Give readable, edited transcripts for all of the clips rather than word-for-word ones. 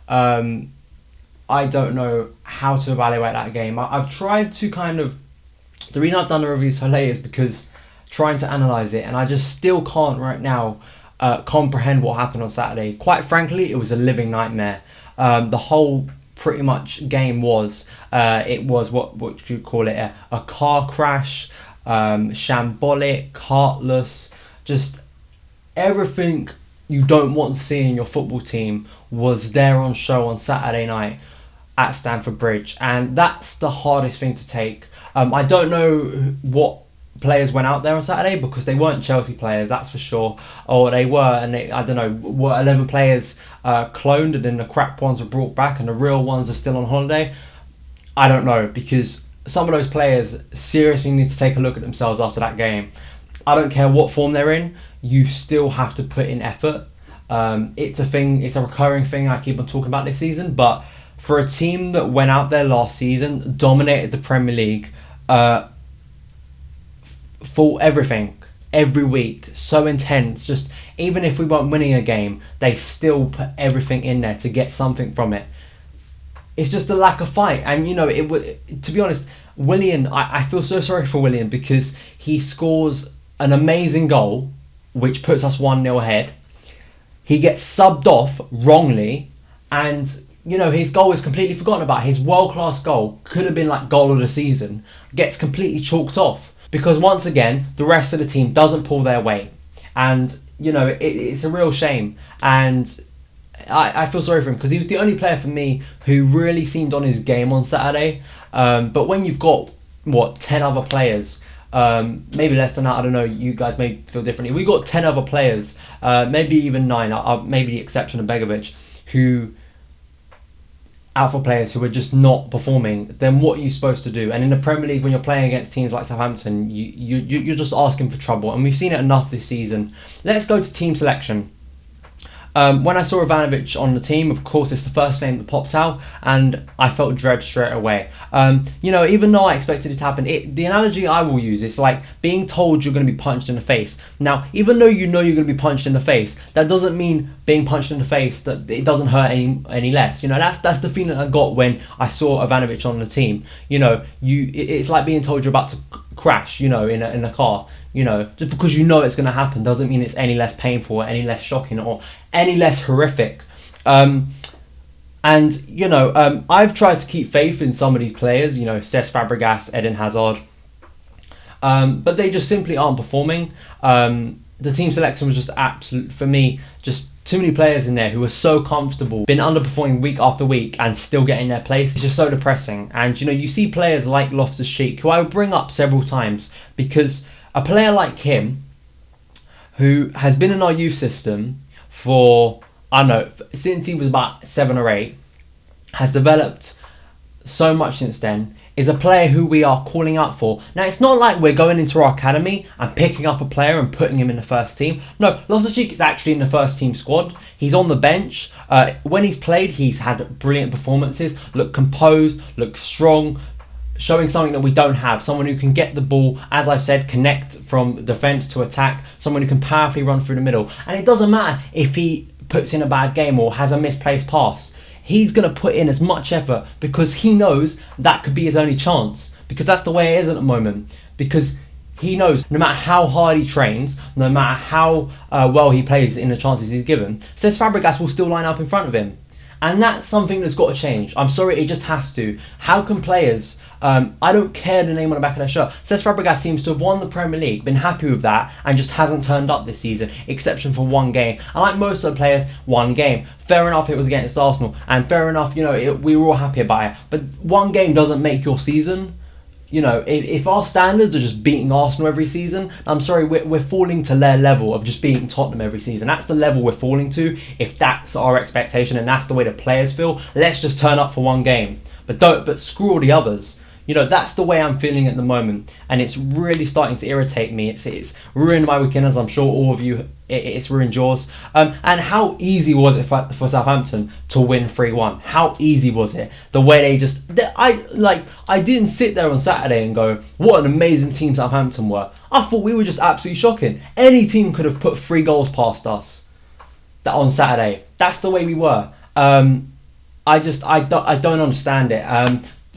I don't know how to evaluate that game. I've tried to kind of... The reason I've done the review so late is because trying to analyse it, and I just still can't right now comprehend what happened on Saturday. Quite frankly, it was a living nightmare. The whole pretty much game was, it was, what would you call it, a car crash, shambolic, heartless, just everything you don't want to see in your football team was there on show on Saturday night at Stamford Bridge, and that's the hardest thing to take. I don't know what players went out there on Saturday, because they weren't Chelsea players, that's for sure, or they were, and I don't know, were 11 players cloned and then the crap ones were brought back and the real ones are still on holiday? I don't know, because some of those players seriously need to take a look at themselves after that game. I don't care what form they're in, you still have to put in effort. It's a thing, it's a recurring thing I keep on talking about this season, but for a team that went out there last season, dominated the Premier League, fought everything, every week, so intense, just even if we weren't winning a game, they still put everything in there to get something from it. It's just a lack of fight, and you know, it would. To be honest, Willian, I feel so sorry for Willian, because he scores an amazing goal, which puts us 1-0 ahead. He gets subbed off wrongly, and you know, his goal is completely forgotten about. His world-class goal could have been like goal of the season, gets completely chalked off, because once again, the rest of the team doesn't pull their weight, and you know, it's a real shame. And I feel sorry for him, because he was the only player for me who really seemed on his game on Saturday. But when you've got 10 other players, maybe less than that, I don't know, you guys may feel differently. We got 10 other players, maybe even 9, maybe the exception of Begovic, who alpha players who are just not performing. Then what are you supposed to do? And in the Premier League, when you're playing against teams like Southampton, you're just asking for trouble, and we've seen it enough this season. Let's go to team selection. When I saw Ivanovic on the team, of course, it's the first name that popped out, and I felt dread straight away. You know, even though I expected it to happen, the analogy I will use is like being told you're going to be punched in the face. Now, even though you know you're going to be punched in the face, that doesn't mean being punched in the face that it doesn't hurt any less. You know, that's the feeling I got when I saw Ivanovic on the team. You know, it's like being told you're about to crash, you know, in a car. You know, just because you know it's going to happen doesn't mean it's any less painful or any less shocking or any less horrific. And, you know, I've tried to keep faith in some of these players, you know, Cesc Fabregas, Eden Hazard. But they just simply aren't performing. The team selection was just absolute, for me, just too many players in there who are so comfortable, been underperforming week after week and still getting their place. It's just so depressing. And, you know, you see players like Loftus-Cheek, who I would bring up several times, because a player like him, who has been in our youth system for, I don't know, since he was about 7 or 8, has developed so much since then, is a player who we are calling out for. Now, it's not like we're going into our academy and picking up a player and putting him in the first team. No, Loftus-Cheek is actually in the first team squad. He's on the bench. When he's played, he's had brilliant performances, looked composed, looked strong, showing something that we don't have. Someone who can get the ball, as I've said, connect from defence to attack. Someone who can powerfully run through the middle. And it doesn't matter if he puts in a bad game or has a misplaced pass. He's going to put in as much effort, because he knows that could be his only chance. Because that's the way it is at the moment. Because he knows no matter how hard he trains, no matter how well he plays in the chances he's given, Cesc Fabregas will still line up in front of him. And that's something that's got to change. I'm sorry, it just has to. How can players... I don't care the name on the back of their shirt. Cesc Fabregas seems to have won the Premier League, been happy with that, and just hasn't turned up this season, exception for one game. And like most of the players, one game. Fair enough, it was against Arsenal, and fair enough, you know, we were all happy about it. But one game doesn't make your season. You know, if our standards are just beating Arsenal every season, I'm sorry, we're falling to their level of just beating Tottenham every season. That's the level we're falling to. If that's our expectation and that's the way the players feel, let's just turn up for one game. But screw all the others. You know, that's the way I'm feeling at the moment, and it's really starting to irritate me. It's ruined my weekend, as I'm sure all of you, it's ruined yours. And how easy was it for Southampton to win 3-1? How easy was it? The way I didn't sit there on Saturday and go, what an amazing team Southampton were. I thought we were just absolutely shocking. Any team could have put 3 goals past us on Saturday. That's the way we were. I don't understand it.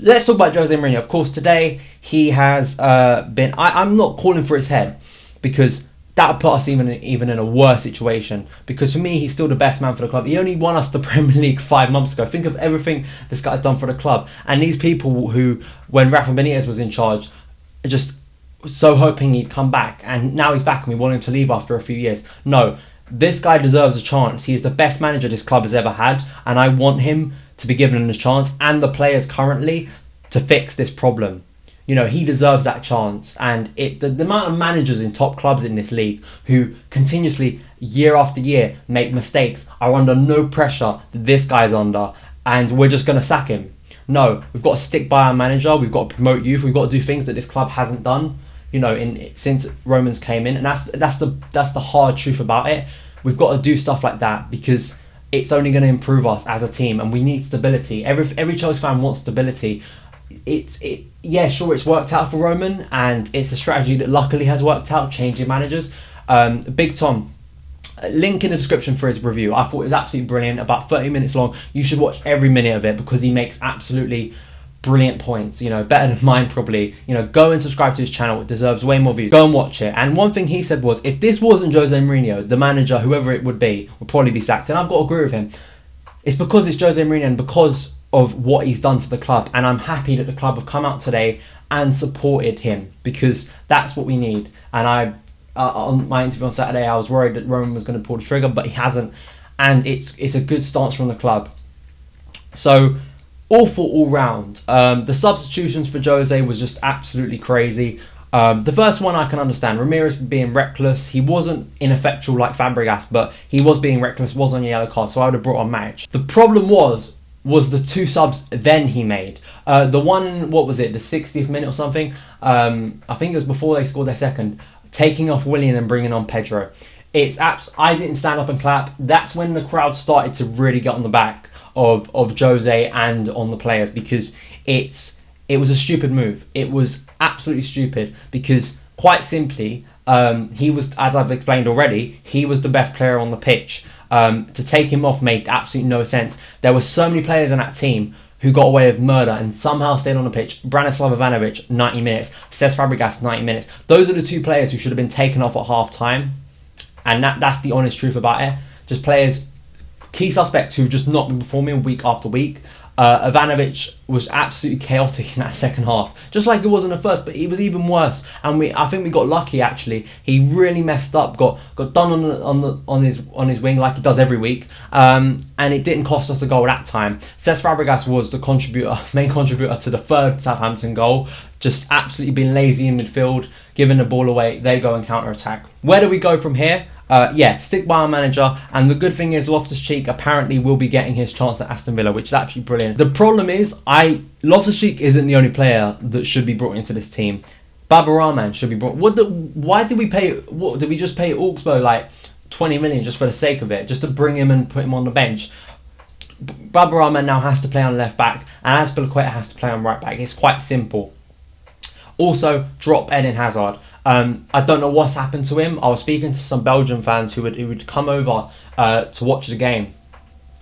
Let's talk about Jose Mourinho. Of course, today he has been. I'm not calling for his head, because that would put us even in a worse situation. Because for me, he's still the best man for the club. He only won us the Premier League 5 months ago. Think of everything this guy's done for the club. And these people who, when Rafa Benitez was in charge, are just so hoping he'd come back. And now he's back and we want him to leave after a few years. No, this guy deserves a chance. He is the best manager this club has ever had. And I want him to be given a chance, and the players currently, to fix this problem. You know, he deserves that chance. And the amount of managers in top clubs in this league who continuously, year after year, make mistakes are under no pressure that this guy's under, and we're just going to sack him. No, we've got to stick by our manager. We've got to promote youth. We've got to do things that this club hasn't done, you know, since Romans came in. And that's the hard truth about it. We've got to do stuff like that, because it's only going to improve us as a team, and we need stability. Every Chelsea fan wants stability. Yeah, sure, it's worked out for Roman, and it's a strategy that luckily has worked out, changing managers. Big Tom, link in the description for his review. I thought it was absolutely brilliant, about 30 minutes long. You should watch every minute of it, because he makes absolutely brilliant points, you know, better than mine probably. You know, go and subscribe to his channel. It deserves way more views. Go and watch it. And one thing he said was, if this wasn't Jose Mourinho, the manager, whoever it would probably be sacked. And I've got to agree with him. It's because it's Jose Mourinho and because of what he's done for the club. And I'm happy that the club have come out today and supported him, because that's what we need. And I on my interview on Saturday, I was worried that Roman was going to pull the trigger, but he hasn't. And it's a good stance from the club. So awful all round. The substitutions for Jose was just absolutely crazy. The first one I can understand. Ramirez being reckless. He wasn't ineffectual like Fabregas, but he was being reckless, was on a yellow card, so I would have brought on Matic. The problem was the 2 subs then he made. The one, what was it, the 60th minute or something? I think it was before they scored their second. Taking off Willian and bringing on Pedro. I didn't stand up and clap. That's when the crowd started to really get on the back of Jose and on the players, because it was a stupid move. It was absolutely stupid, because quite simply, he was, as I've explained already, he was the best player on the pitch. To take him off made absolutely no sense. There were so many players in that team who got away with murder and somehow stayed on the pitch. Branislav Ivanovic, 90 minutes. Cesc Fabregas, 90 minutes. Those are the 2 players who should have been taken off at half time. And that's the honest truth about it. Just players, key suspects who've just not been performing week after week. Ivanovic was absolutely chaotic in that second half, just like it was in the first, but it was even worse. And I think we got lucky actually. He really messed up, got done on his wing like he does every week, and it didn't cost us a goal that time. Cesc Fabregas was the main contributor to the 3rd Southampton goal. Just absolutely being lazy in midfield, giving the ball away. They go and counter attack. Where do we go from here? Stick by our manager, and the good thing is Loftus-Cheek apparently will be getting his chance at Aston Villa, which is actually brilliant. The problem is, Loftus-Cheek isn't the only player that should be brought into this team. Baba Rahman should be brought. Why did we pay? What did we just pay Augsburg like 20 million just for the sake of it, just to bring him and put him on the bench? Baba Rahman now has to play on left back, and Azpilicueta has to play on right back. It's quite simple. Also, drop Eden Hazard. I don't know what's happened to him. I was speaking to some Belgian fans who would come over to watch the game.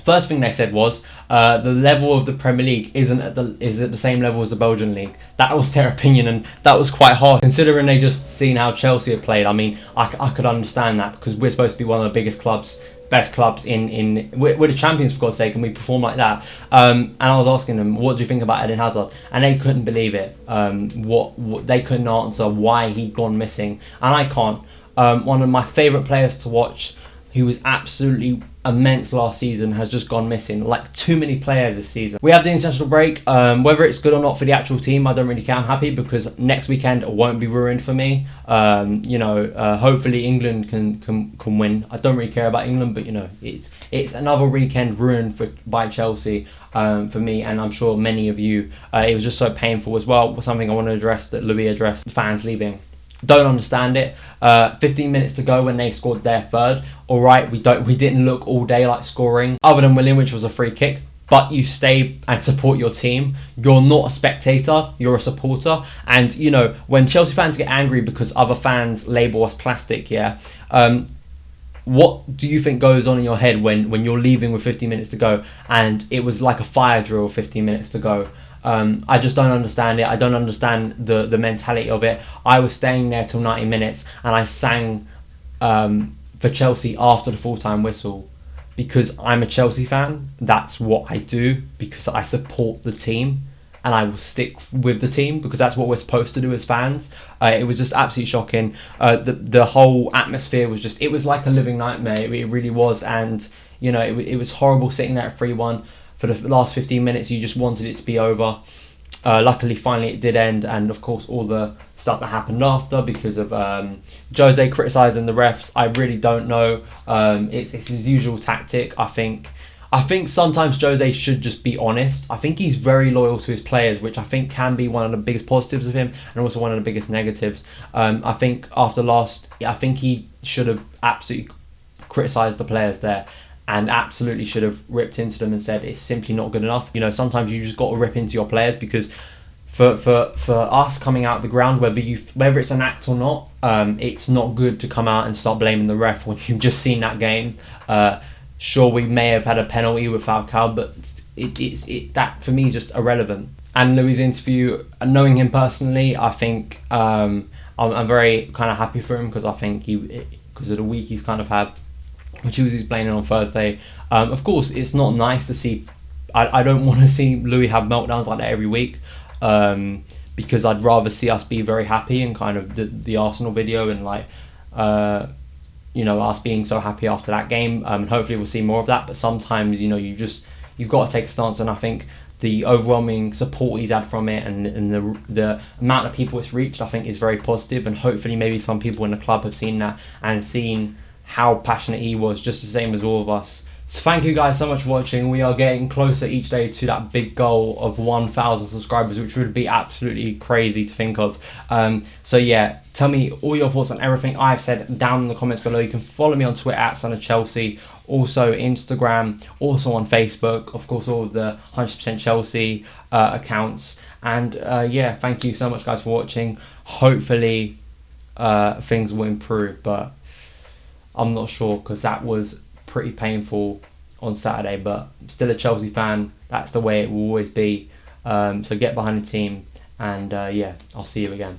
First thing they said was the level of the Premier League is at the same level as the Belgian league. That was their opinion, and that was quite hard considering they just seen how Chelsea have played. I mean, I could understand that, because we're supposed to be one of the biggest clubs, best clubs we're the champions for God's sake, and we perform like that. And I was asking them, what do you think about Eden Hazard? And they couldn't believe it. What they couldn't answer why he'd gone missing, and I can't. One of my favourite players to watch, who was absolutely immense last season, has just gone missing. Like, too many players this season. We have the international break. Whether it's good or not for the actual team, I don't really care. I'm happy because next weekend won't be ruined for me. Hopefully England can win. I don't really care about England, but it's another weekend ruined by Chelsea for me, and I'm sure many of you. It was just so painful as well. Something I want to address that Louis addressed: fans leaving. Don't understand it. 15 minutes to go when they scored their 3rd. All right, we didn't look all day like scoring, other than Willian, which was a free kick. But you stay and support your team. You're not a spectator. You're a supporter. And when Chelsea fans get angry because other fans label us plastic, What do you think goes on in your head when you're leaving with 15 minutes to go and it was like a fire drill 15 minutes to go? I just don't understand it. I don't understand the mentality of it. I was staying there till 90 minutes and I sang for Chelsea after the full-time whistle because I'm a Chelsea fan. That's what I do because I support the team and I will stick with the team because that's what we're supposed to do as fans. It was just absolutely shocking. The whole atmosphere was just, it was like a living nightmare. It really was. And, you know, it was horrible sitting there at 3-1 for the last 15 minutes. You just wanted it to be over. Luckily, finally, it did end. And, of course, all the stuff that happened after because of Jose criticising the refs. I really don't know. It's his usual tactic, I think. I think sometimes Jose should just be honest. I think he's very loyal to his players, which I think can be one of the biggest positives of him and also one of the biggest negatives. I think I think he should have absolutely criticised the players there and absolutely should have ripped into them and said it's simply not good enough. You know, sometimes you just got to rip into your players because for us coming out of the ground, whether it's an act or not, it's not good to come out and start blaming the ref when you've just seen that game. Sure, we may have had a penalty with Falcao, but that for me is just irrelevant. And Louis' interview, knowing him personally, I think I'm very kind of happy for him because I think because of the week he's kind of had, which he was explaining on Thursday. Of course, it's not nice to see. I don't want to see Louis have meltdowns like that every week because I'd rather see us be very happy and kind of the Arsenal video and like. You know, us being so happy after that game, and hopefully we'll see more of that. But sometimes, you know, you've got to take a stance, and I think the overwhelming support he's had from it and the amount of people it's reached, I think, is very positive. And hopefully, maybe some people in the club have seen that and seen how passionate he was, just the same as all of us. So thank you guys so much for watching. We are getting closer each day to that big goal of 1,000 subscribers, which would be absolutely crazy to think of. So yeah, tell me all your thoughts on everything I've said down in the comments below. You can follow me on Twitter at Son of Chelsea, also Instagram, also on Facebook, of course all of the 100% Chelsea accounts. And yeah, thank you so much guys for watching. Hopefully things will improve, but I'm not sure because that was pretty painful on Saturday, but still a Chelsea fan. That's the way it will always be. So get behind the team and yeah, I'll see you again.